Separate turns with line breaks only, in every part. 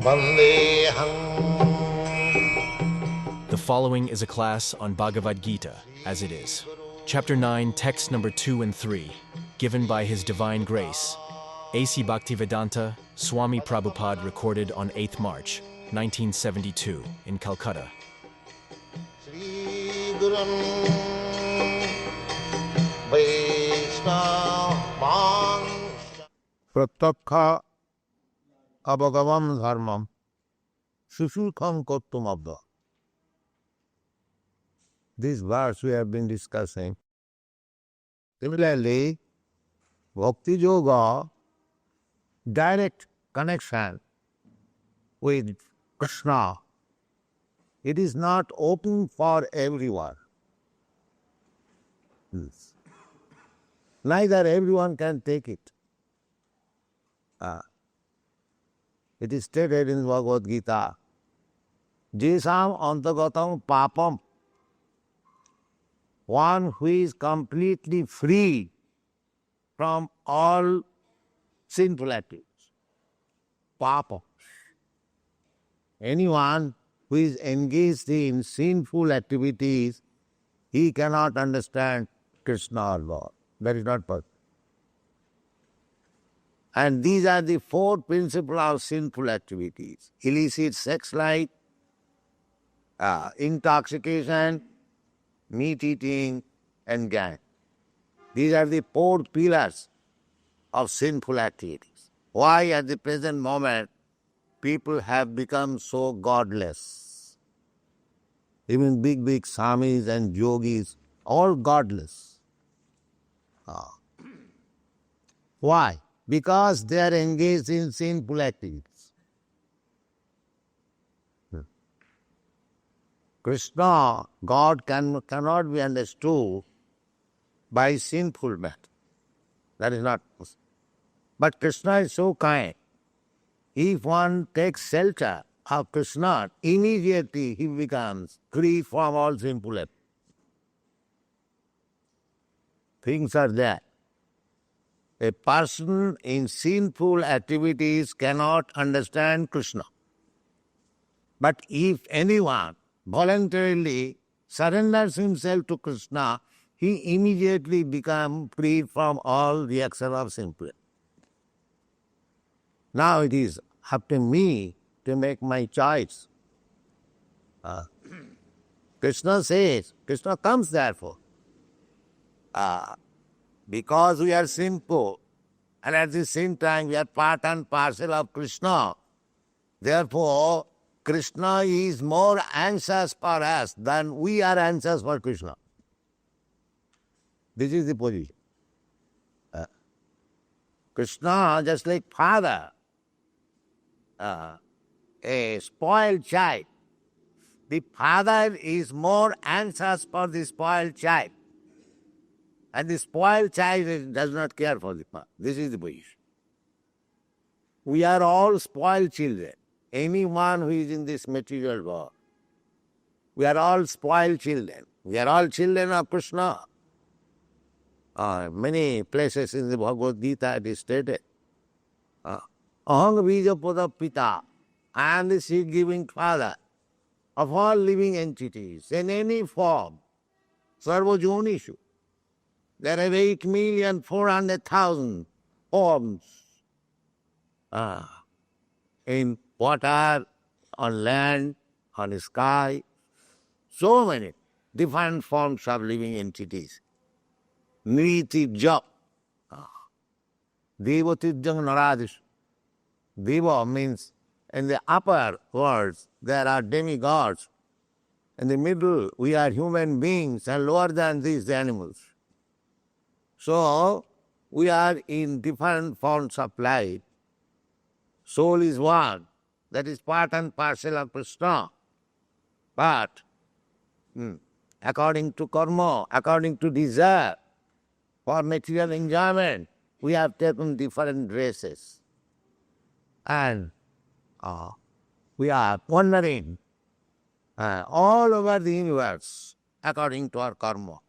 The following is a class on Bhagavad Gita, as it is. Chapter 9, text number 2 and 3, given by His Divine Grace, A.C. Bhaktivedanta Swami Prabhupada, recorded on 8th March, 1972, in Calcutta.
Pratyakha abhagavam dharmam susulkham kottum abda. This verse we have been discussing. Similarly, Bhakti Yoga, direct connection with Krishna, it is not open for everyone. Neither everyone can take it. It is stated in Bhagavad Gita, Jesam antagatam papam, one who is completely free from all sinful activities. Papa. Anyone who is engaged in sinful activities, he cannot understand Krishna or Lord. That is not possible. And these are the four principles of sinful activities: illicit sex life, intoxication, meat eating, and gang. These are the four pillars of sinful activities. Why at the present moment people have become so godless? Even big swamis and yogis, all godless. Why? Because they are engaged in sinful activities. Krishna, God cannot be understood by sinful matter. That is not possible. But Krishna is so kind. If one takes shelter of Krishna, immediately he becomes free from all sinful activities. Things are there. A person in sinful activities cannot understand Krishna. But if anyone voluntarily surrenders himself to Krishna, he immediately becomes free from all reaction of sinful. Now it is up to me to make my choice. Krishna says, Krishna comes therefore. Because we are sinful, and at the same time we are part and parcel of Krishna, therefore Krishna is more anxious for us than we are anxious for Krishna. This is the position. Krishna, just like father, a spoiled child, the father is more anxious for the spoiled child. And the spoiled child does not care for the father. This is the position. We are all spoiled children. Anyone who is in this material world, we are all spoiled children. We are all children of Krishna. Many places in the Bhagavad Gita it is stated, Aham bija pada pita, I am the seed-giving father of all living entities in any form, sarva jonishu. There are 8,400,000 forms in water, on land, on the sky. So many different forms of living entities. Nritijya. Devatijjang naradish. Deva means in the upper worlds there are demigods. In the middle we are human beings, and lower than these the animals. So, we are in different forms of life. Soul is one, that is part and parcel of Krishna. But, according to karma, according to desire, for material enjoyment, we have taken different dresses. And we are wandering all over the universe according to our karma.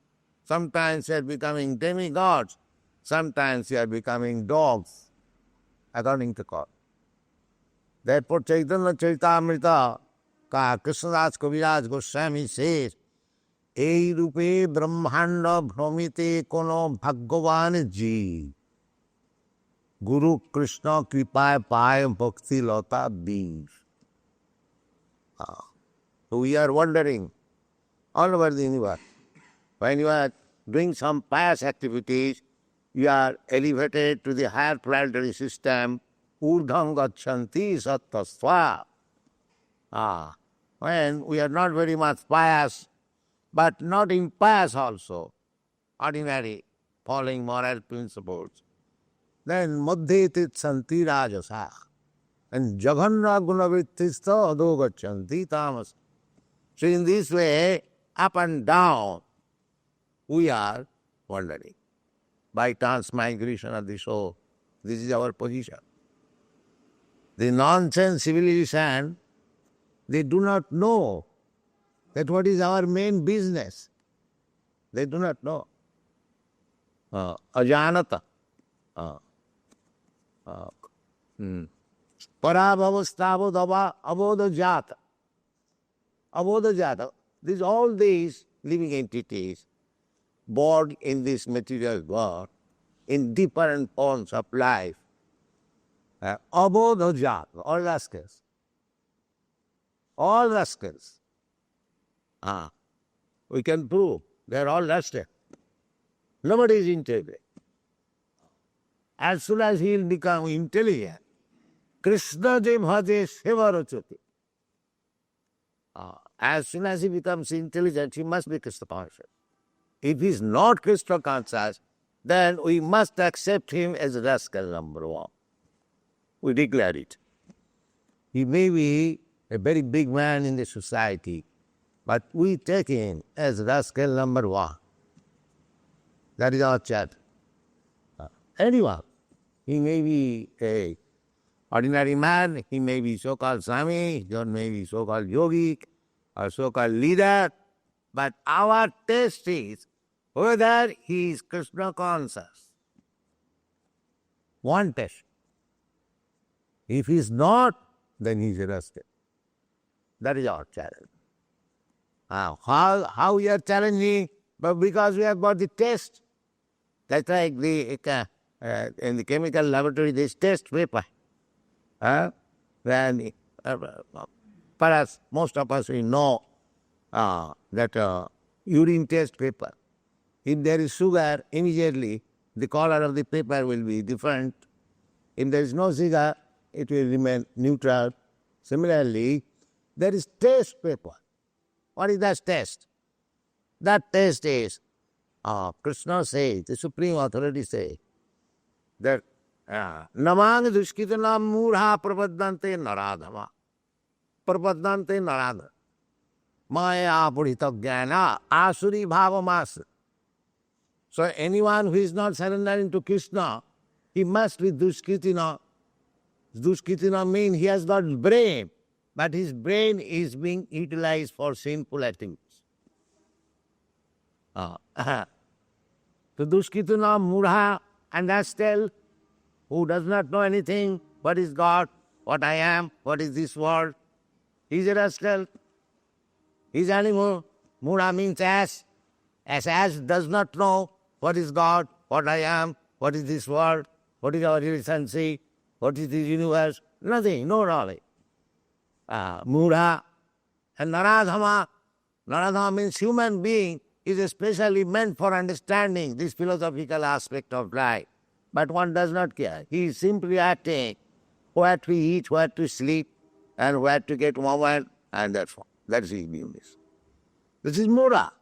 Sometimes we are becoming demigods, sometimes we are becoming dogs, according to karma. Therefore Chaitanya Charitamrita Krishnadas Kaviraj Goswami says, Ei rupe brahmanda bhramite kono bhagavan ji. Guru Krishna kripaye paye bhakti lata beings. So we are wandering all over the universe. When you are doing some pious activities, you are elevated to the higher planetary system, urdham gacchanti sattasva. When we are not very much pious, but not impious also, ordinary, following moral principles, then madhyetit santi rajasa. And jaganna gunavrittista adho gacchanti tamas. So in this way, up and down, we are wandering by transmigration of the soul. This is our position. The nonsense civilization, they do not know that what is our main business. They do not know. Ajanata. Parabhavastava avoda jata. Avoda jata. All these living entities born in this material world, in different forms of life, abodha jata, all rascals. All rascals. We can prove they are all rascals. Nobody is intelligent. As soon as he will become intelligent, Krishna je bhaje seva rachati. As soon as he becomes intelligent, he must be Krishna conscious. If he is not Krishna conscious, then we must accept him as rascal number one. We declare it. He may be a very big man in the society, but we take him as rascal number one. That is our chat. Anyone. He may be a ordinary man, he may be so-called Swami, he may be so-called yogi, or so-called leader, but our test is whether he is Krishna conscious. One test. If he is not, then he is a rascal. That is our challenge. How we are challenging? But because we have got the test. That's like in the chemical laboratory, this test paper. Then perhaps most of us we know that urine test paper. If there is sugar, immediately the color of the paper will be different. If there is no sugar, it will remain neutral. Similarly, there is test paper. What is that test? That test is, Krishna says, the Supreme Authority says, that namang dushkitana murha prapadante naradhama. Prapadante naradha. Maya purita jnana asuri bhavamas. So anyone who is not surrendering to Krishna, he must be dushkitina. Dushkitina means he has got brain, but his brain is being utilized for sinful activities. So dushkitina murha, and that's still who does not know anything, what is God, what I am, what is this world. He is a rascal. He is animal. Mura means ass. Ass does not know what is God, what I am, what is this world, what is our relationship, what is this universe. Nothing, no knowledge. Mura and Naradhama. Naradhama means human being is especially meant for understanding this philosophical aspect of life. But one does not care. He is simply acting where to eat, where to sleep, and where to get moment, and that's all. That is his business. This is Mura.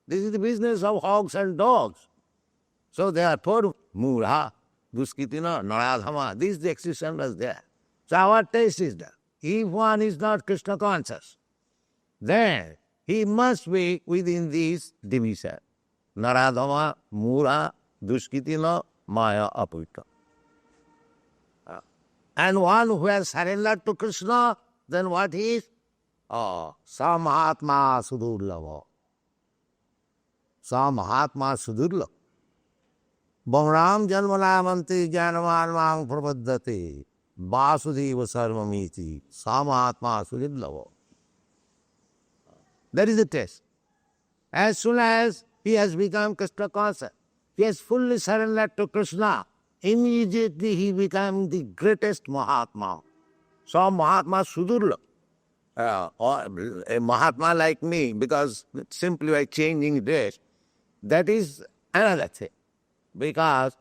This is the business of hogs and dogs. So therefore, Mura, Duskitina, Naradhama, this exception was there. So our taste is that if one is not Krishna conscious, then he must be within this division. Naradhama, Mura, Duskitina, Maya, Apurita. And one who has surrendered to Krishna, then what he is? Samahatma Sudurlava. Samahatma Sudurlava. Bhangram Janmanamanti Janaman Mang Prapaddati. Vasudeva sarvamiti samahatma suridlavo. That is the test. As soon as he has become Krishna conscious, he has fully surrendered to Krishna, immediately he becomes the greatest Mahatma. So Mahatma Sudurla, or a Mahatma like me, because simply by changing dress, that is another thing. Because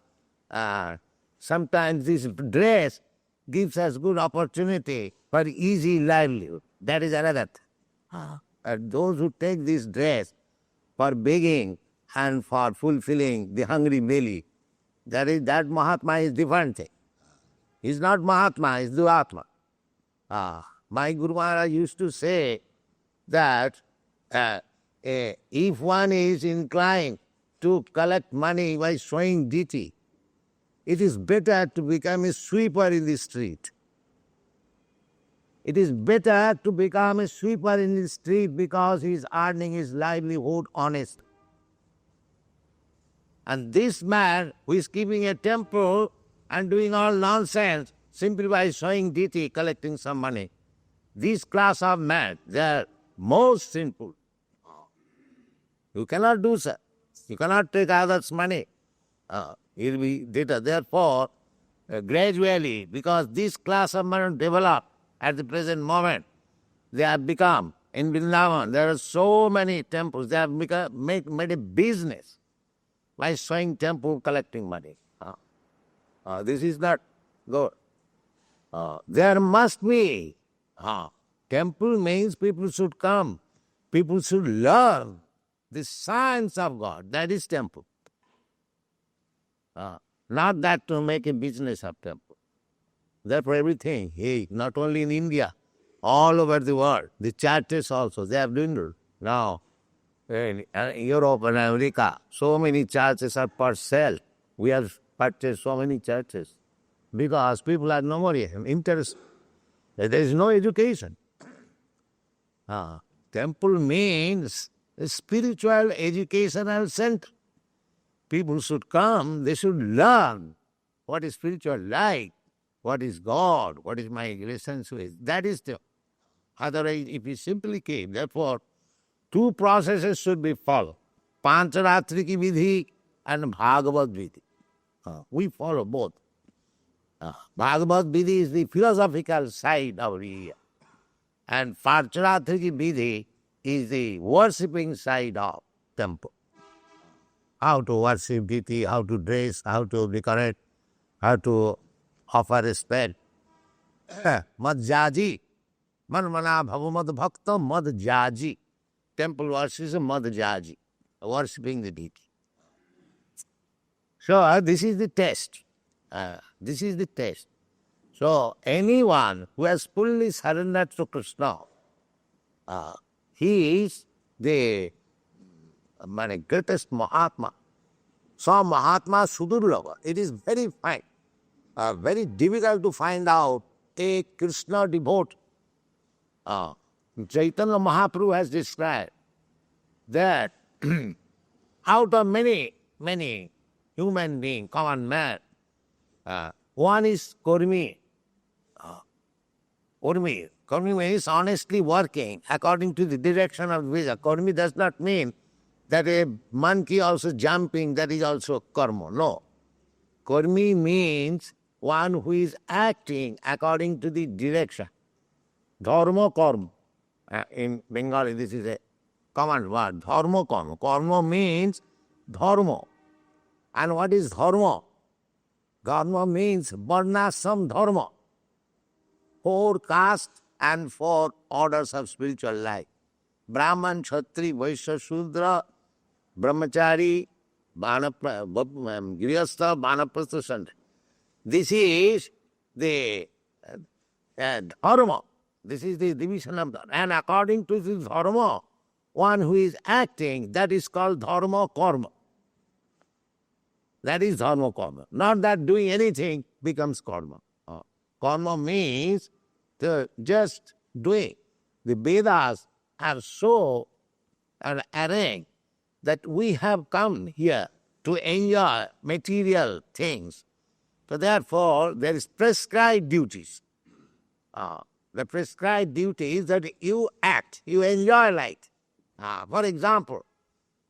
sometimes this dress gives us good opportunity for easy livelihood. That is another thing. And those who take this dress for begging and for fulfilling the hungry belly, that Mahatma is different thing. He is not Mahatma, he is Duatma. My Guru Maharaj used to say that if one is inclined to collect money by showing deity, it is better to become a sweeper in the street. It is better to become a sweeper in the street because he is earning his livelihood honest. And this man who is keeping a temple and doing all nonsense simply by showing deity, collecting some money, this class of men, they are most sinful. You cannot do so. You cannot take others' money. It will be data. Therefore, gradually, because this class of men develop at the present moment, they have become, in Vrindavan, there are so many temples, they have made a business by showing temple, collecting money. This is not good. There must be. Temple means people should come. People should learn the science of God. That is temple. Not that to make a business of temple. Therefore everything, not only in India, all over the world, the churches also, they have dwindled. Now, in Europe and America, so many churches are for sale. We have purchased so many churches because people are no more interested. There is no education. Temple means a spiritual educational center. People should come, they should learn what is spiritual like, what is God, what is my relationship with. That is the. Otherwise, if you simply came, therefore, two processes should be followed. Pancharatriki Vidhi and Bhagavad Vidhi. We follow both. Bhagavad Vidhi is the philosophical side of religion. And Pancharatriki Vidhi is the worshipping side of temple. How to worship deity, how to dress, how to decorate, how to offer respect. Madhyaji, manmana bhavamad bhakta madhyaji. Temple worship is madhyaji, worshipping the deity. So this is the test. This is the test. So anyone who has fully surrendered to Krishna, he is the greatest Mahatma. So Mahatma Sudurlava. It is very fine, very difficult to find out a Krishna devotee. Chaitanya Mahaprabhu has described that out of many human beings, common man, one is Kurmi. Kurmi means honestly working according to the direction of Veda. Kurmi does not mean that a monkey also jumping, that is also karma. No. Kurmi means one who is acting according to the direction. Dharma karma. In Bengali, this is a common word. Dharma karma. Karma means dharma. And what is dharma? Dharma means varnasam dharma. 4 castes and 4 orders of spiritual life. Brahman, Kshatri, Vaishya, Shudra, Brahmachari, Grihastha, Vanaprastha, Sandhya. This is the dharma. This is the division of dharma. And according to this dharma, one who is acting, that is called dharma karma. That is dharma karma. Not that doing anything becomes karma. Karma means just doing. The Vedas are so arranged that we have come here to enjoy material things. So therefore, there is prescribed duties. The prescribed duty is that you act, you enjoy life. For example,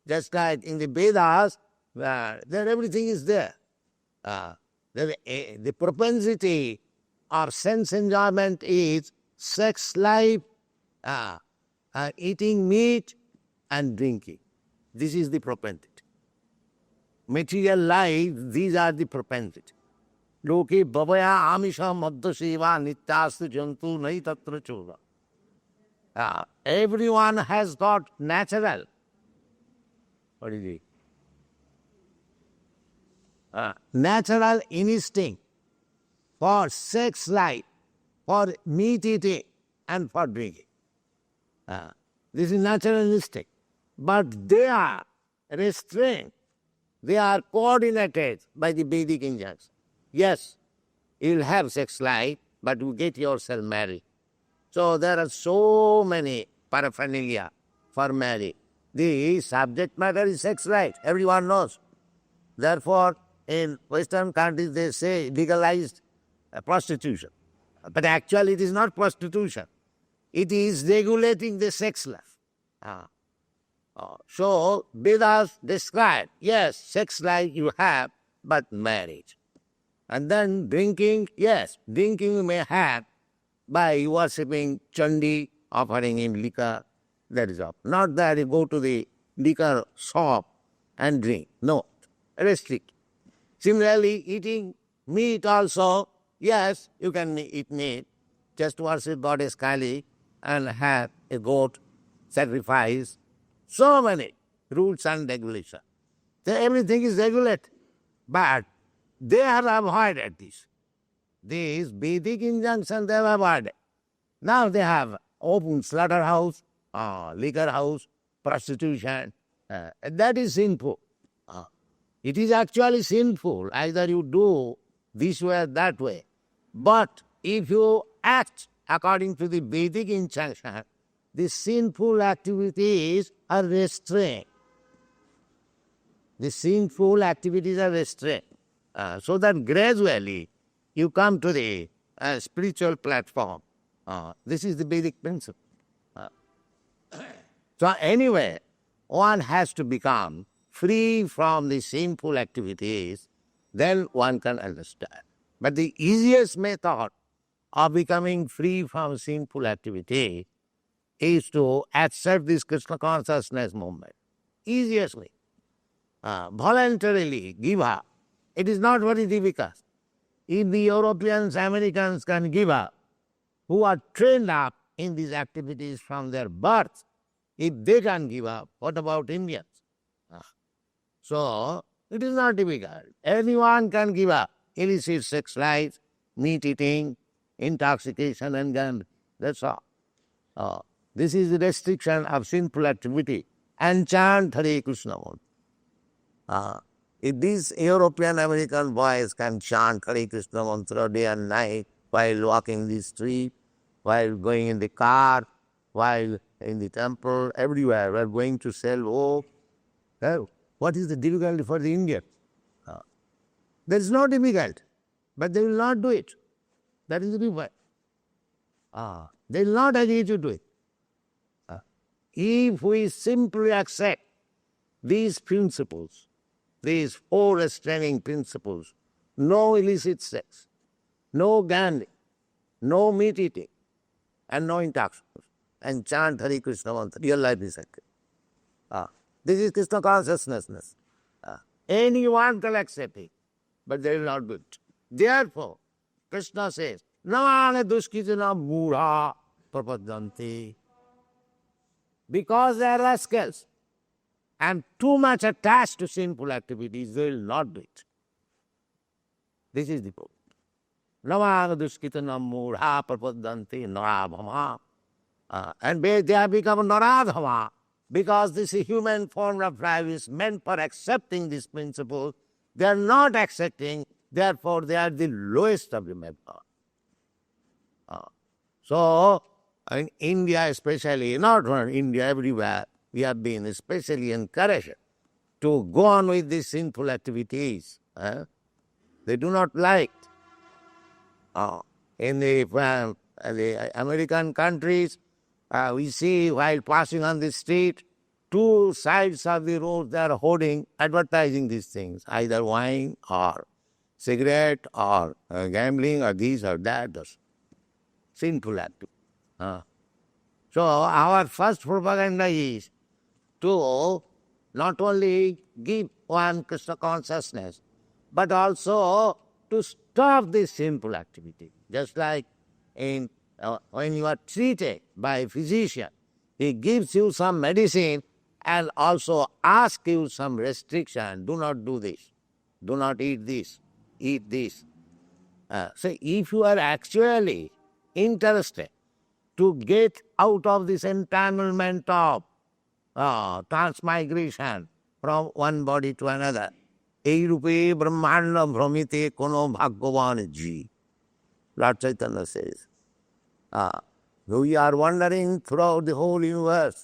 just like in the Vedas, there everything is there. The propensity of sense enjoyment is sex life, eating meat and drinking. This is the propensity. Material life, these are the propensity. Loke babaya amisha madhya seva nityastu jantu nahi tatra choda. Everyone has got natural. What is it? Natural instinct for sex life, for meat eating and for drinking. This is natural instinct. But they are restrained. They are coordinated by the Vedic injunctions. Yes, you'll have sex life, but you get yourself married. So there are so many paraphernalia for marriage. The subject matter is sex life. Everyone knows. Therefore, in Western countries, they say legalized prostitution. But actually, it is not prostitution. It is regulating the sex life. So, Vedas describe, yes, sex life you have, but marriage. And then drinking, yes, drinking you may have by worshipping Chandi, offering him liquor, that is all. Not that you go to the liquor shop and drink. No, restrict. Similarly, eating meat also, yes, you can eat meat, just worship Goddess Kali and have a goat sacrifice. So many rules and regulations. Everything is regulated. But they have avoided this. These Vedic injunctions they have avoided. Now they have open slaughterhouse, liquor house, prostitution. That is sinful. It is actually sinful. Either you do this way or that way. But if you act according to the Vedic injunction, the sinful activities are restrained. The sinful activities are restrained. So that gradually you come to the spiritual platform. This is the Vedic principle. So anyway, one has to become free from the sinful activities, then one can understand. But the easiest method of becoming free from sinful activity is to accept this Krishna consciousness movement. Easily. Voluntarily give up. It is not very difficult. If the Europeans, Americans can give up, who are trained up in these activities from their birth, if they can give up, what about Indians? So, it is not difficult. Anyone can give up illicit sex life, meat eating, intoxication and gambling. That's all. This is the restriction of sinful activity. And chant Hare Krishna. If these European American boys can chant Hare Krishna mantra day and night while walking the street, while going in the car, while in the temple, everywhere, while going to sell what is the difficulty for the Indian? There is no difficult, but they will not do it. That is the difficulty. They will not agree to do it. If we simply accept these principles, these 4 restraining principles, no illicit sex, no gambling, no meat eating, and no intoxication, and chant Hare Krishna mantra, your life is second. This is Krishna consciousness. Anyone can accept it, but they will not do it. Therefore, Krishna says, Navana duskitana mudha prapadanti. Because they are rascals and too much attached to sinful activities, they will not do it. This is the problem. Navana duskitana mudha prapadanti narabhama. And they have become naradhama because this human form of life is meant for accepting this principle. They are not accepting, therefore they are the lowest of the method. So, in India especially, not only India, everywhere, we have been especially encouraged to go on with these sinful activities. They do not like. In the American countries, we see while passing on the street, two sides of the road they are holding, advertising these things, either wine or cigarette or gambling or this or that, sinful activity. So our first propaganda is to not only give one Krishna consciousness, but also to stop this sinful activity. Just like when you are treated by a physician, he gives you some medicine and also asks you some restriction. Do not do this. Do not eat this. Eat this. So if you are actually interested to get out of this entanglement of transmigration from one body to another, এই রূপে ব্রহ্মাণ্ড ভ্রমিতে কোনো ভাগ্যবান জি. Lord Chaitanya says, we are wandering throughout the whole universe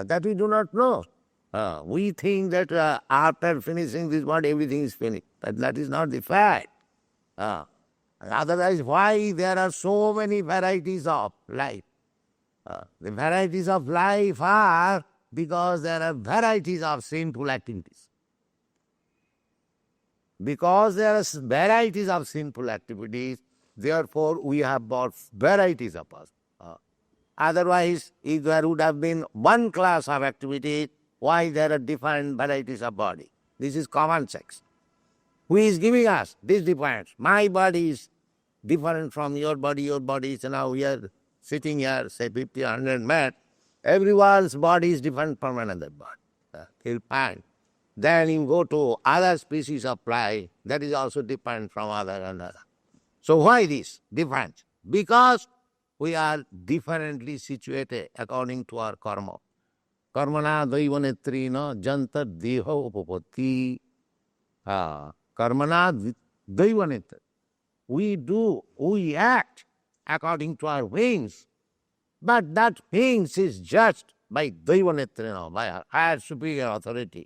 that we do not know. We think that after finishing this body, everything is finished. But that is not the fact. Otherwise, why there are so many varieties of life? The varieties of life are because there are varieties of sinful activities. Because there are varieties of sinful activities, therefore we have got varieties of us. Otherwise, if there would have been one class of activities, why there are different varieties of body? This is common sense. Who is giving us this difference? My body is different from your body is now we are sitting here, say 50, 100 men. Everyone's body is different from another body. Till fine. Then you go to other species of fly, that is also different from another. So why this difference? Because we are differently situated according to our karma. Karmana daivanetrina janta deha upapatti. Karmana daivanetrina. We act according to our wings. But that wings is judged by daivanetrina, by our higher superior authority.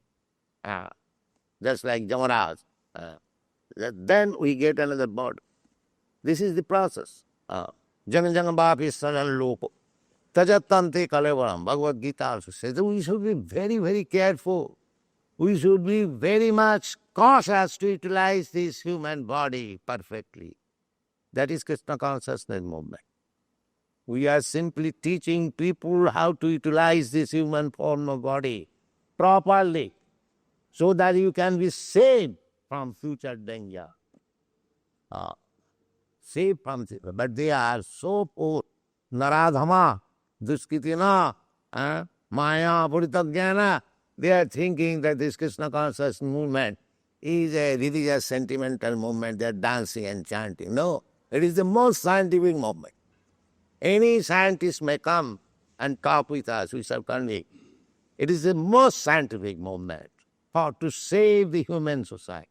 Just like Jamaraj. Then we get another body. This is the process. Jangajangabapi saran lopo. Tajatante kalevaram. Bhagavad Gita also says that we should be very, very careful. We should be very much cautious to utilize this human body perfectly. That is Krishna consciousness movement. We are simply teaching people how to utilize this human form of body properly, so that you can be saved from future danger. Saved from, but they are so poor. Naradhama, Duskitina, Maya, Puritagyana, they are thinking that this Krishna conscious movement is a religious sentimental movement. They are dancing and chanting. No, it is the most scientific movement. Any scientist may come and talk with us, we shall convict. It is the most scientific movement to save the human society.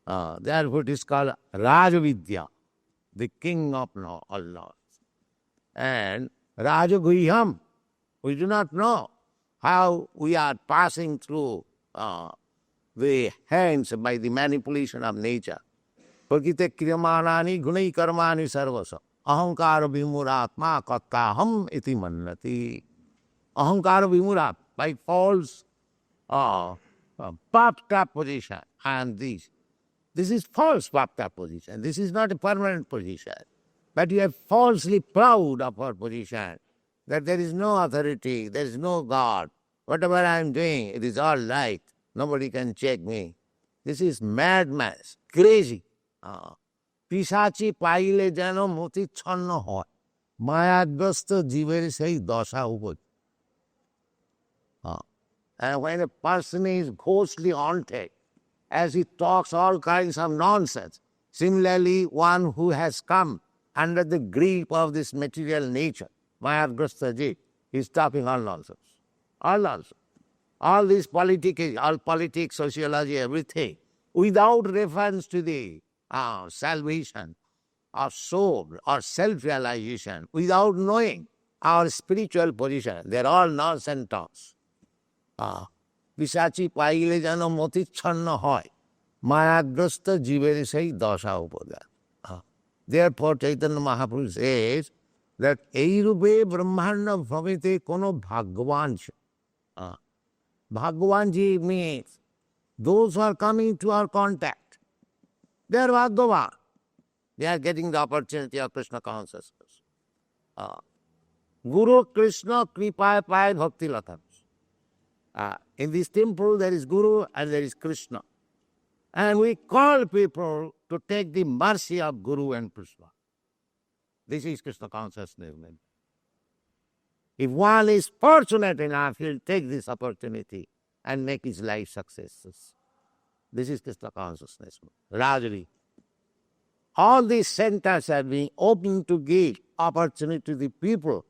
Therefore it is called Rajavidya, the king of all knowledge. And Rajaguhyam, we do not know how we are passing through the hands by the manipulation of nature. Prakite kriyamanani gunai karmani sarvasa. Ahankara vimuratma katha iti mannati. Ahankara vimurat, by false bhakta position. And this is false bhakta position. This is not a permanent position. But you are falsely proud of our position, that there is no authority, there is no God. Whatever I am doing, it is all right. Nobody can check me. This is madness, crazy. পিশাচি পাইলে যেন মতিচ্ছন্ন হয়, মায়াগ্রস্ত জীবের সেই দশা উপজ. And when a person is ghostly haunted, as he talks all kinds of nonsense, similarly one who has come under the grip of this material nature, mayagrasta jeev, is talking all nonsense. All nonsense. All this politics, sociology, everything, without reference to the salvation or soul or self-realization, without knowing our spiritual position. They're all nonsense talks. পিশাচি পাইলে যেন মতিচ্ছন্ন হয়, Mayagrasta jiveri sai dasha upada. Therefore, Chaitanya Mahaprabhu says that Eirupe Brahmanda Bhavite Kono Bhagavanji. Bhagavanji means those who are coming to our contact. They are Bhagavan. They are getting the opportunity of Krishna consciousness. Guru Krishna Kripa Pai Bhakti Lata. In this temple there is Guru and there is Krishna. And we call people to take the mercy of Guru and Krishna. This is Krishna consciousness. If one is fortunate enough, he'll take this opportunity and make his life successes. This is Krishna consciousness. Rajari. All these centers are being open to give opportunity to the people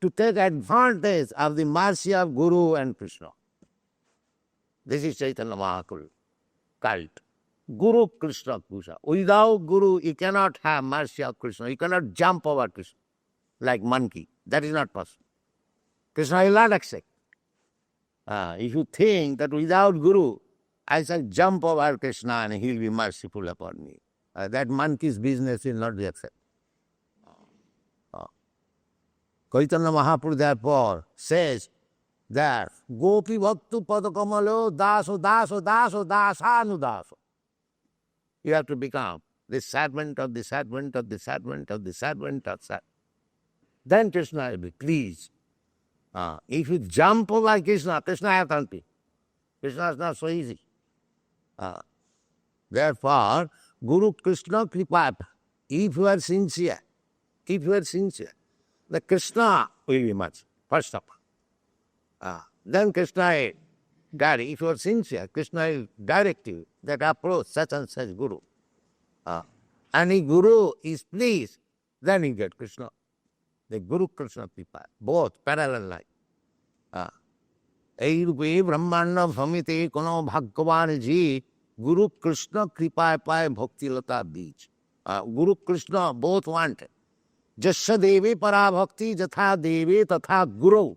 to take advantage of the mercy of Guru and Krishna. This is Chaitanya Mahaprabhu cult. Guru Krishna Puja. Without Guru, you cannot have mercy of Krishna. You cannot jump over Krishna like monkey. That is not possible. Krishna will not accept. If you think that without Guru, I shall jump over Krishna and he will be merciful upon me, that monkey's business will not be accepted. Chaitanya Mahaprabhu therefore says that Gopi Bhaktu Padakamalo Daso Daso Daso Dasanu Daso. You have to become the servant of the servant of the servant of the servant of servant. Then Krishna will be pleased. If you jump over Krishna, Krishna has nothing. Krishna is not so easy. Therefore, Guru Krishna Kripa, if you are sincere, the Krishna will be much, first of all. Then Krishna is direct. If you are sincere, Krishna will direct you that approach such and such Guru. And if Guru is pleased, then you get Krishna. The Guru Krishna Kripa, both parallel life. Eirupe Brahmanda Bhamite Kono Bhagavan Ji Guru Krishna Kripa Pai Bhakti Lata Beach. Guru Krishna both wanted. Jasya Devi Para Bhakti Jatha Devi Tatha Guru.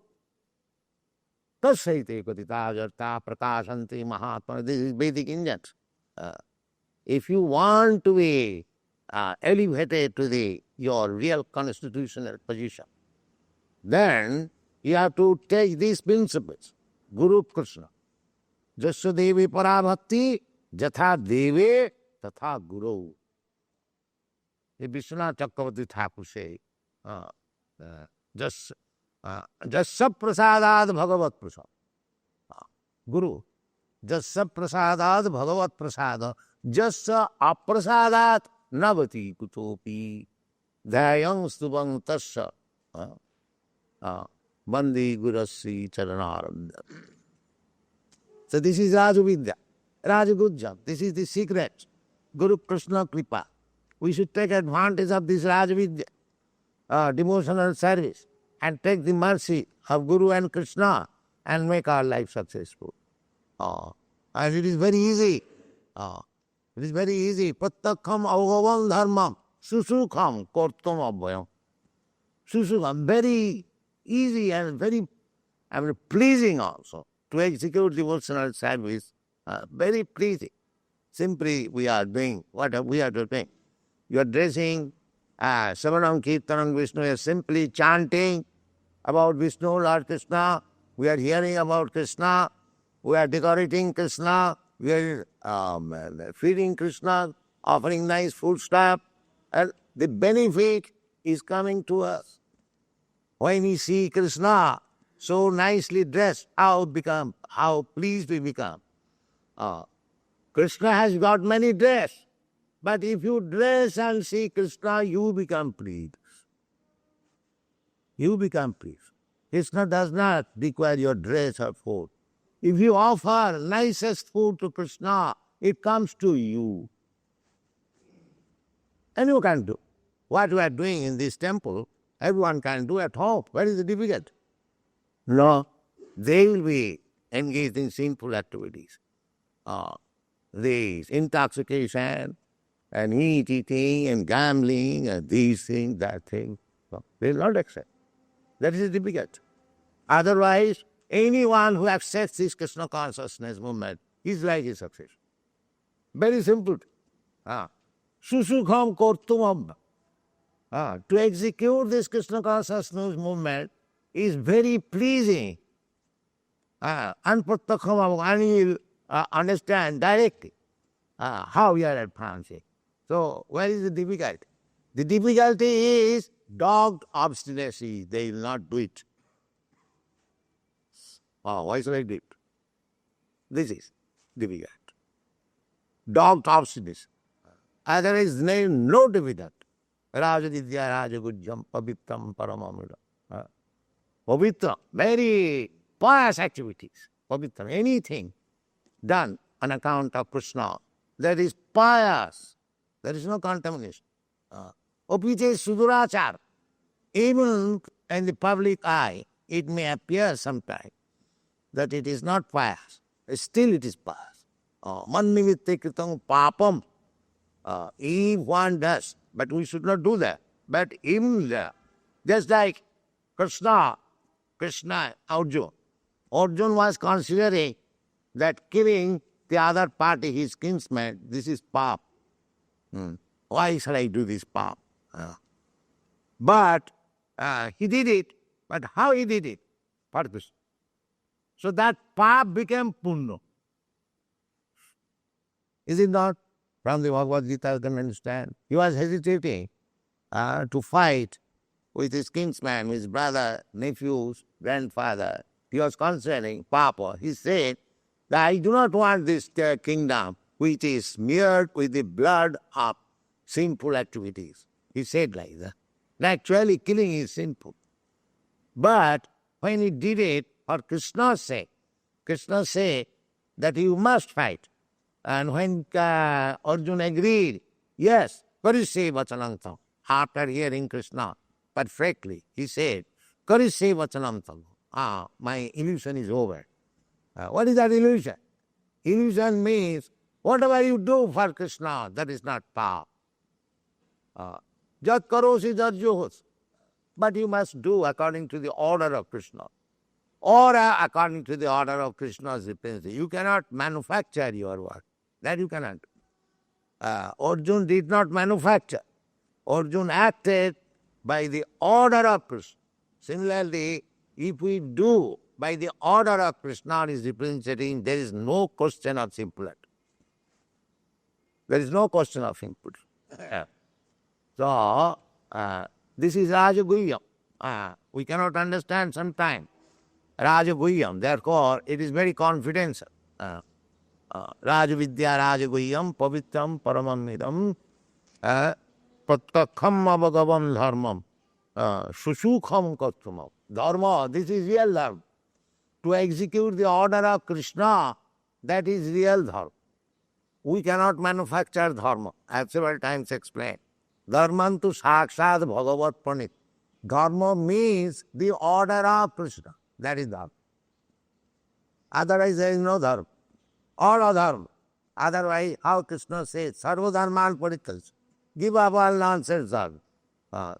Tasyaite Katita Jarta Prakashanti Mahatma. This is Vedic Indian. If you want to be elevated to your real constitutional position, then you have to take these principles. Guru Krishna. Jasya Devi Para Bhakti Jatha Devi Tatha Guru. Vishwanath Chakravarti Thakur say, Jasya Prasadad Bhagavat Prasad. Guru. Jasya Prasadad Bhagavat Prasad. Jasya Aprasadat Navati Kutopi. Dhyayam Stubang Tasya. Bandi Gurasi Charanaranda. So this is Rajavidya, Rajagujjam. This is the secret. Guru Krishna Kripa. We should take advantage of this Rajavidya, devotional service, and take the mercy of Guru and Krishna and make our life successful. And it is very easy. It is very easy. Prattakham avgavam dharmam susukham kortam abhayam. Susukham, very easy and very pleasing also to execute devotional service. Very pleasing. Simply we are doing what we are doing. You are dressing Savanam Kirtanam Vishnu, you are simply chanting about Vishnu, Lord Krishna. We are hearing about Krishna. We are decorating Krishna. We are feeding Krishna, offering nice food stuff. And the benefit is coming to us. When we see Krishna so nicely dressed, how pleased we become. Krishna has got many dress, but if you dress and see Krishna, you become pleased. You become pleased. Krishna does not require your dress or food. If you offer nicest food to Krishna, it comes to you. And you can do. What we are doing in this temple, everyone can do at home. What is the difficult? No, they will be engaged in sinful activities. This intoxication and eating and gambling and these things, that thing. No, they will not accept. That is difficult. Otherwise, anyone who accepts this Krishna consciousness movement, his life is successful. Very simple. Susukham kortum. To execute this Krishna consciousness movement is very pleasing. And you will understand directly how we are advancing. So, where is the difficulty? The difficulty is dogged obstinacy. They will not do it. Why should I do it? This is difficult. Dogged obstinacy. Otherwise, there is no difficulty. Rajavidya Rajagujjam Pavitram Paramamrita. Pavitra, very pious activities. Pavitra, anything done on account of Krishna, that is pious. There is no contamination. Opite Sudurachar. Even in the public eye, it may appear sometimes that it is not pious. Still it is pious. Mannivitte kritam papam. If one does, but we should not do that. But even there, just like Krishna, Arjuna was considering that killing the other party, his kinsman, this is pap. Why shall I do this pap? But he did it. But how he did it? For Krishna. So that pap became punna. Is it not? From the Bhagavad Gita you can understand. He was hesitating to fight with his kinsman, his brother, nephews, grandfather. He was concerning Papa. He said that I do not want this kingdom which is smeared with the blood of sinful activities. He said like that. And actually killing is sinful. But when he did it for Krishna's sake, Krishna said that you must fight. And when Arjuna agreed, yes, Karishe Vachanantam, after hearing Krishna perfectly, he said, Karishe Vachanantam, my illusion is over. What is that illusion? Illusion means whatever you do for Krishna, that is not power. Jat karosi jat johos. But you must do according to the order of Krishna. Or according to the order of Krishna's representative. You cannot manufacture your work. That you cannot do. Arjuna did not manufacture. Arjuna acted by the order of Krishna. Similarly, if we do by the order of Krishna is representing, there is no question of simplicity. There is no question of simplicity. So, this is Rajaguhyam. We cannot understand sometimes. Rajaguhyam, therefore, it is very confidential. Rajavidya Rajaguhyam Pavitram Paramamidam Pratakham Abhagavam Dharmam Susukham Kattumam. Dharma, this is real dharma. To execute the order of Krishna, that is real dharma. We cannot manufacture dharma. I have several times explained. Dharmantu sakshat bhagavat pranit. Dharma means the order of Krishna. That is dharma. Otherwise there is no dharma. All adharma. Otherwise, how Krishna says, Sarva dharman parityaj. Give up all nonsense dharma.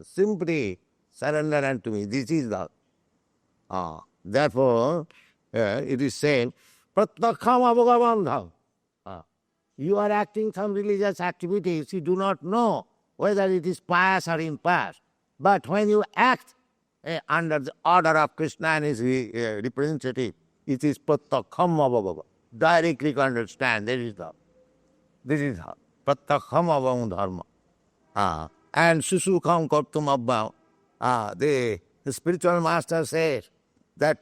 Simply surrender unto me. This is dharma. Therefore, it is said, Pratakham abhagavam dharma. You are acting some religious activities, you do not know whether it is pious or impious. But when you act under the order of Krishna and his representative, it is Pratakham abhagavam. Directly to understand, this is how. Pratakham abhagavam dharma. And Susukham kartum abhagavam. The spiritual master says that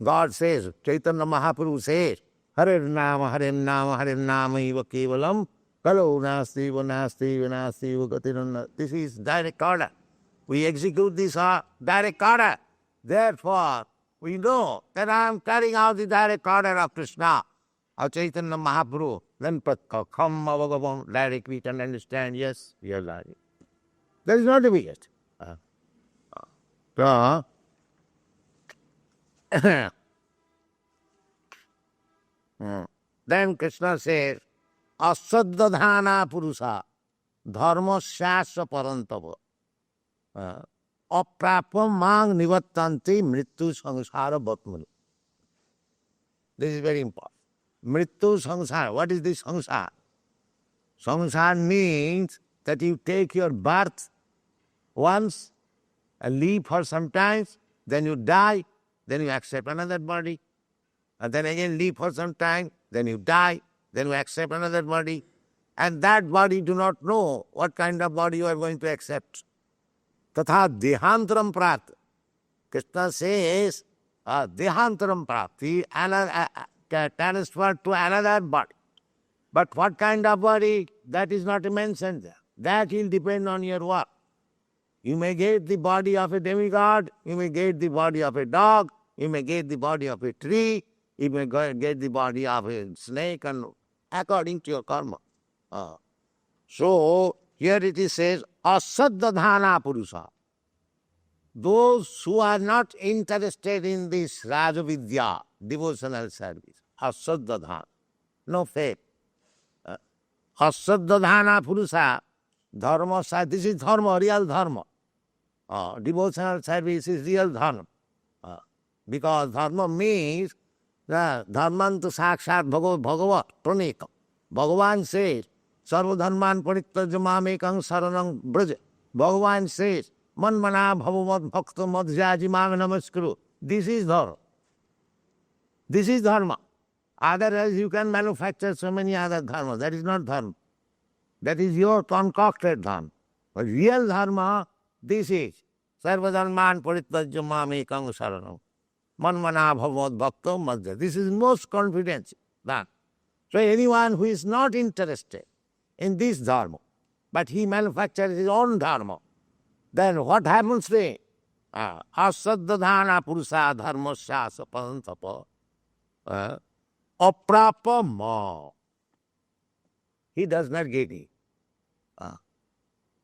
God says, Chaitanya Mahaprabhu says, Hare Nama, Hare Nama, Hare Nama iva kevalam, Kalo nasti va nasti va nasti va gatirana. This is direct order. We execute this direct order. Therefore, we know that I am carrying out the direct order of Krishna, of Chaitanya Mahaprabhu. Then Pratakham abhagavam, directly we can understand, yes, we are lying. There is no difficulty. Then Krishna says, Asaddadhana Purusha Dharma Shastra Parantava Aprapam Mang Nivattanti Mrittu Sangsara Bhatmanu. This is very important. Mrittu Sangsara. What is this sangsara? Samsara means that you take your birth once and live for some time, then you die, then you accept another body, and then again live for some time, then you die, then you accept another body, and that body do not know what kind of body you are going to accept. Tatha dehantaram prat. Krishna says, dehantaram prat. He transferred to another body. But what kind of body, that is not mentioned there. That will depend on your work. You may get the body of a demigod, you may get the body of a dog, you may get the body of a tree, you may get the body of a snake, and according to your karma. So, here it is says, asaddadhana purusa. Those who are not interested in this Rajavidya, devotional service, asaddadhana, no faith. Asaddadhana purusa, dharma, this is dharma, real dharma. Devotional service is real dharma. Because dharma means dharmantu sakshat bhagavat pranekam. Bhagavan says, sarva dharman parityajya mamekam saranam braja. Bhagavan says, man mana bhavavat bhakta madhyaji mam namaskuru. This is dharma. This is dharma. Otherwise you can manufacture so many other dharma. That is not dharma. That is your concocted dharma. But real dharma, this is sarva dharman parityajya mamekam saranam. Man mana bhavavat bhakta madhya. This is most confidential. So anyone who is not interested in this dharma, but he manufactures his own dharma, then what happens to him? Asaddadhana purusa dharmasya sapantapa aprapama. He does not get it.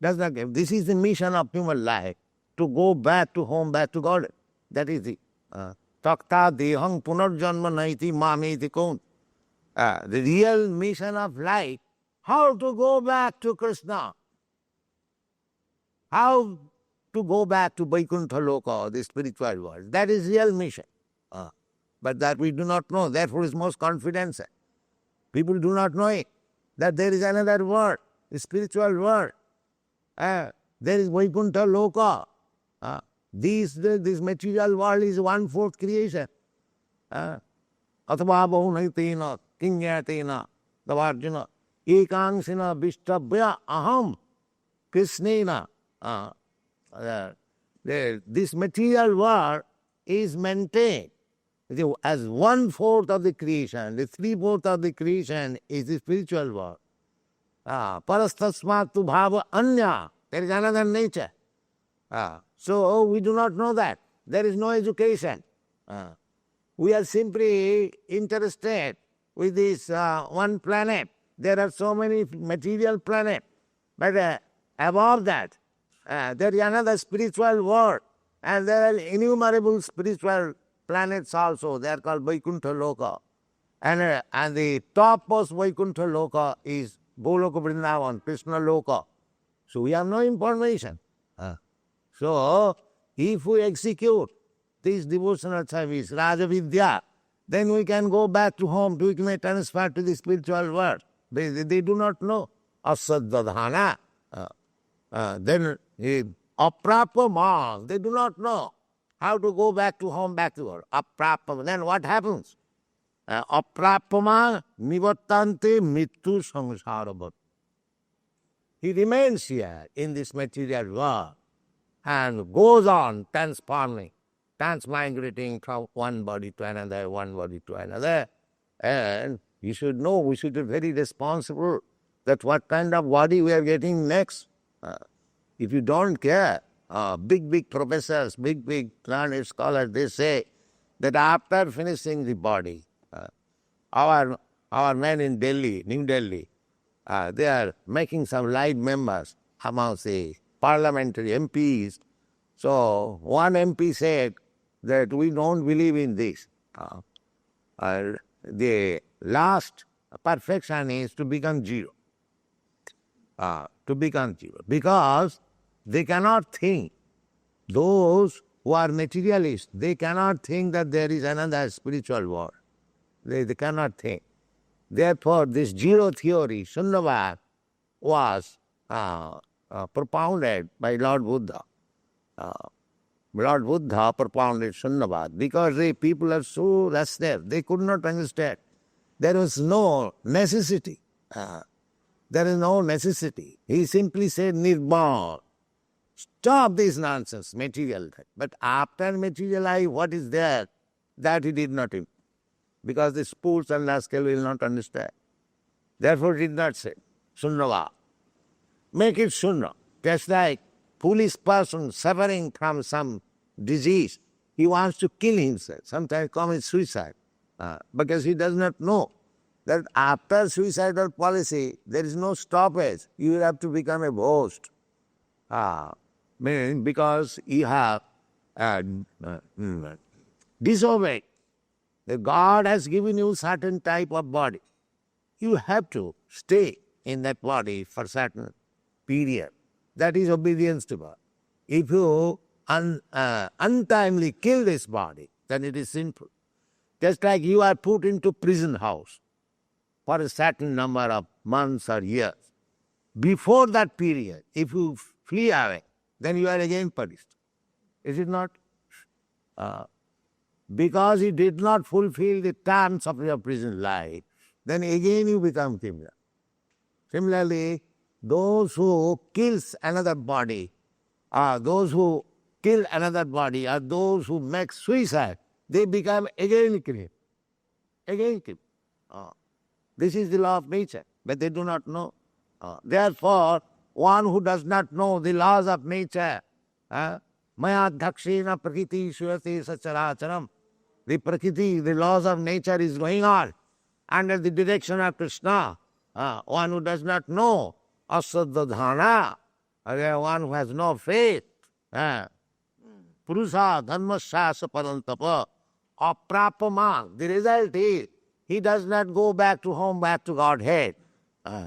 Does not get. This is the mission of human life, to go back to home, back to God. That is it. Takta dehang punarjanma naiti mameti kun. The real mission of life, how to go back to Krishna. How to go back to Vaikuntha Loka, the spiritual world. That is real mission. But that we do not know, therefore is most confidential. People do not know it, that there is another world, the spiritual world. There is Vaikuntha Loka. This material world is 1/4 creation. Atva bahunaitina kinyatina davarjuna ekangsina vishtabhya aham krishnena. This material world is maintained as 1/4 of the creation. The 3/4 of the creation is the spiritual world. Parastasmatu bhava anya. There is another nature. So we do not know that. There is no education. We are simply interested with this one planet. There are so many material planets. But above that, there is another spiritual world. And there are innumerable spiritual planets also. They are called Vaikuntha Loka. And the topmost Vaikuntha Loka is Goloka Vrindavan, Krishna Loka. So we have no information. So if we execute this devotional service, Rajavidya, then we can go back to home, we may transfer to the spiritual world. They do not know. Asaddadhana. Then aprapama. They do not know how to go back to home, back to world. Aprapama. Then what happens? Aprapama nivattante mittu samsaravat. He remains here in this material world and goes on transforming, transmigrating from one body to another, one body to another. And you should know, we should be very responsible that what kind of body we are getting next. If you don't care, big professors, big learned scholars, they say that after finishing the body, our men in Delhi, New Delhi, they are making some live members amongst the parliamentary MPs. So one MP said that we don't believe in this. The last perfection is to become zero. To become zero. Because they cannot think, those who are materialists, they cannot think that there is another spiritual world. They cannot think. Therefore, this zero theory, Shunyavad, was propounded by Lord Buddha. Lord Buddha propounded Shunyavad because the people are so restless, they could not understand. There was no necessity. There is no necessity. He simply said, Nirbal. Stop this nonsense, material life. But after material life, what is there? That he did not, because the spools and rascal will not understand. Therefore he did not say, Shunyavad. Make it Shunya. Just like foolish person suffering from some disease, he wants to kill himself, sometimes commit suicide, because he does not know that after suicidal policy, there is no stoppage. You will have to become a ghost. Because you have disobeyed. The God has given you certain type of body. You have to stay in that body for certain period. That is obedience to God. If you untimely kill this body, then it is sinful. Just like you are put into prison house for a certain number of months or years. Before that period, if you flee away, then you are again punished. Is it not? Because you did not fulfill the terms of your prison life, then again you become criminal. Similarly, those who kills another body, or those who kill another body, or those who make suicide, they become again criminal. Again criminal. This is the law of nature, but they do not know. Therefore, one who does not know the laws of nature, maya dhakshena prakriti surati sacharacharam, the prakriti, the laws of nature is going on under the direction of Krishna. One who does not know, asaddha dhana, one who has no faith, purusa dharmasya parantapa, aprapama, the result is he does not go back to home, back to Godhead.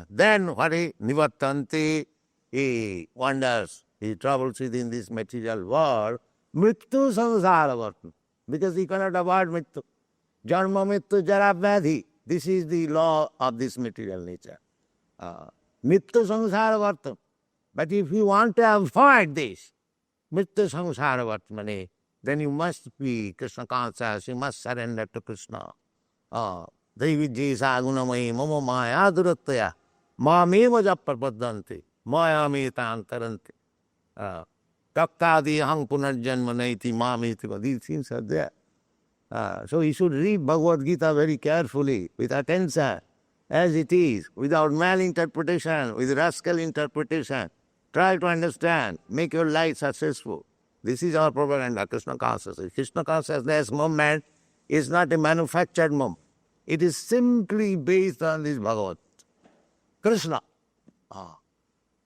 Then what he nivattanti, he wanders, he travels within this material world, mrityu samsara vartan, because he cannot avoid mrityu. Janma mrityu jara vyadhi. This is the law of this material nature. Mrityu samsara vartan. But if you want to avoid this, mrityu samsara vartmane, then you must be Krishna conscious, you must surrender to Krishna. Daivijji sagunamayi mama maya durattaya mameva japrapadanti maya meta antaranti kakkadi aham punarjanma naiti mameti. These things are there. So you should read Bhagavad Gita very carefully, with attention, as it is, without malinterpretation, with rascal interpretation. Try to understand, make your life successful. This is our propaganda, Krishna consciousness. Krishna consciousness movement is not a manufactured movement. It is simply based on this Bhagavad. Krishna.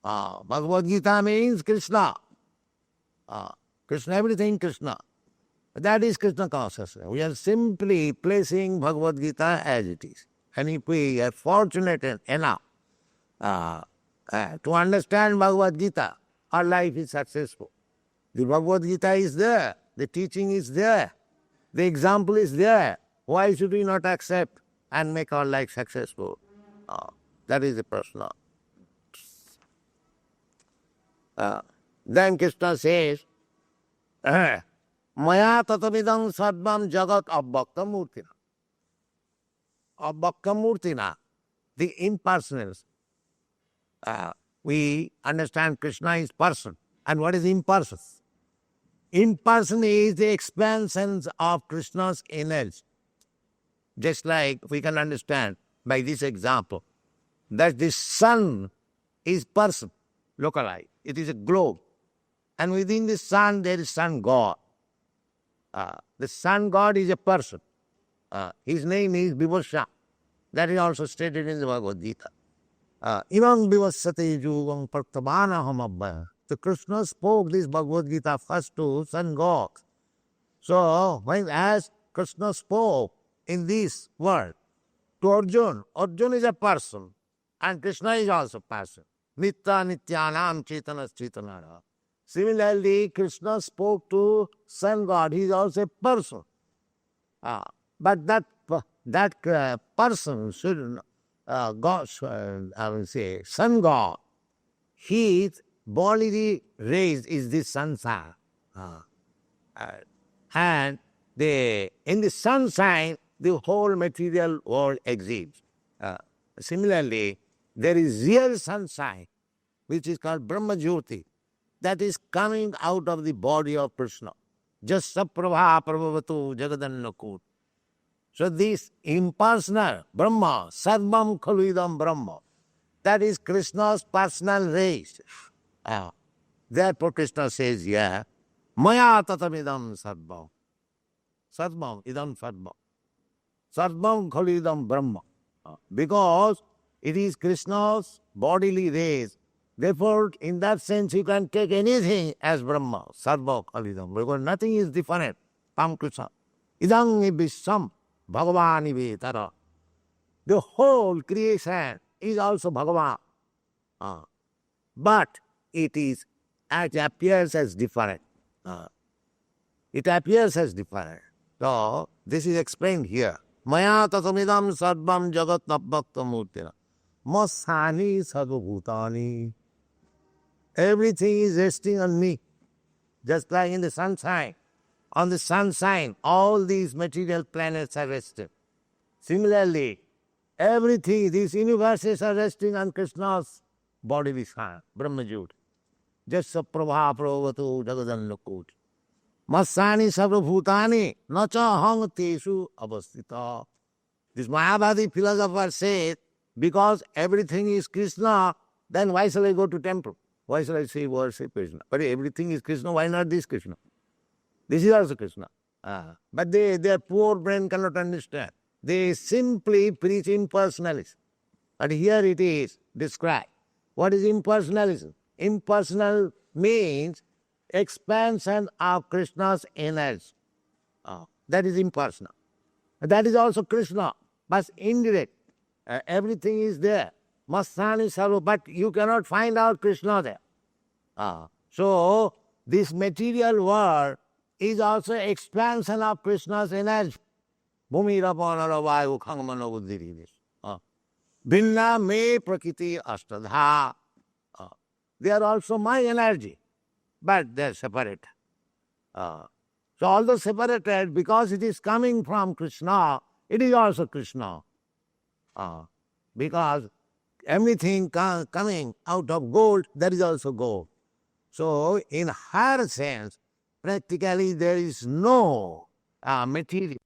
Bhagavad Gita means Krishna. Krishna, everything Krishna. That is Krishna consciousness. We are simply placing Bhagavad Gita as it is. And if we are fortunate enough to understand Bhagavad Gita, our life is successful. The Bhagavad Gita is there. The teaching is there. The example is there. Why should we not accept and make our life successful? That is the Prashna. Then Krishna says, Maya tatamidam sarvam jagat abbakta murtina. Abbakta murtina, the impersonals. We understand Krishna is person. And what is impersonal? Impersonal is the expansion of Krishna's energy. Just like we can understand by this example that the sun is person, localized. It is a globe. And within the sun there is sun God. The sun God is a person. His name is Vivasya. That is also stated in the Bhagavad Gita. Imam Vivassate Yugam Partavanaham Abba. So Krishna spoke this Bhagavad Gita first to sun God. So when as Krishna spoke in this world to Arjuna, Arjuna is a person and Krishna is also a person. Nitya nityanam chetanas chetanara. Similarly, Krishna spoke to sun God. He is also a person. But that person should God, I will say, sun god, his bodily rays is the sunshine. And in the sunshine, the whole material world exists. Similarly, there is real sunshine, which is called Brahma Jyoti, that is coming out of the body of Krishna. Just saprabha prabhavatu jagadannakut. So this impersonal Brahma, sarvam khaluidam Brahma, that is Krishna's personal race. Therefore Krishna says here, maya tatamidam sarvam. Sarvam idam sarvam. Sarvam khaluidam Brahma. Because it is Krishna's bodily race. Therefore, in that sense, you can take anything as Brahma, Sarva Khalidam, because nothing is different from Krishna. Idang ibisam Bhagavan ivetara. The whole creation is also Bhagavan. But it appears as different. It appears as different. So, this is explained here. Maya tatamidam sarvam jagat nabhakta murtina. Masani sarvabhutani. Everything is resting on me. Just like in the sunshine. On the sunshine, all these material planets are resting. Similarly, everything, these universes are resting on Krishna's bodily sun, Brahmajyoti. Just saprabha pravatu jagadannakut. Masani sarvabhutani nacha hang teshu avastita. This Mayavadi philosopher says, because everything is Krishna, then why shall I go to temple? Why shall I say worship Krishna? But everything is Krishna, why not this Krishna? This is also Krishna. But their poor brain cannot understand. They simply preach impersonalism. But here it is described. What is impersonalism? Impersonal means expansion of Krishna's energy. That is impersonal. That is also Krishna, but indirect. Everything is there. Masani Sarva, but you cannot find out Krishna there. So, this material world is also expansion of Krishna's energy. Bhumi rapanara vayu khangmana buddhirivis. Bhinna me prakriti ashtadha. They are also my energy, but they are separate. So, although separated, because it is coming from Krishna, it is also Krishna. Because everything coming out of gold, that is also gold. So, in higher sense, practically there is no material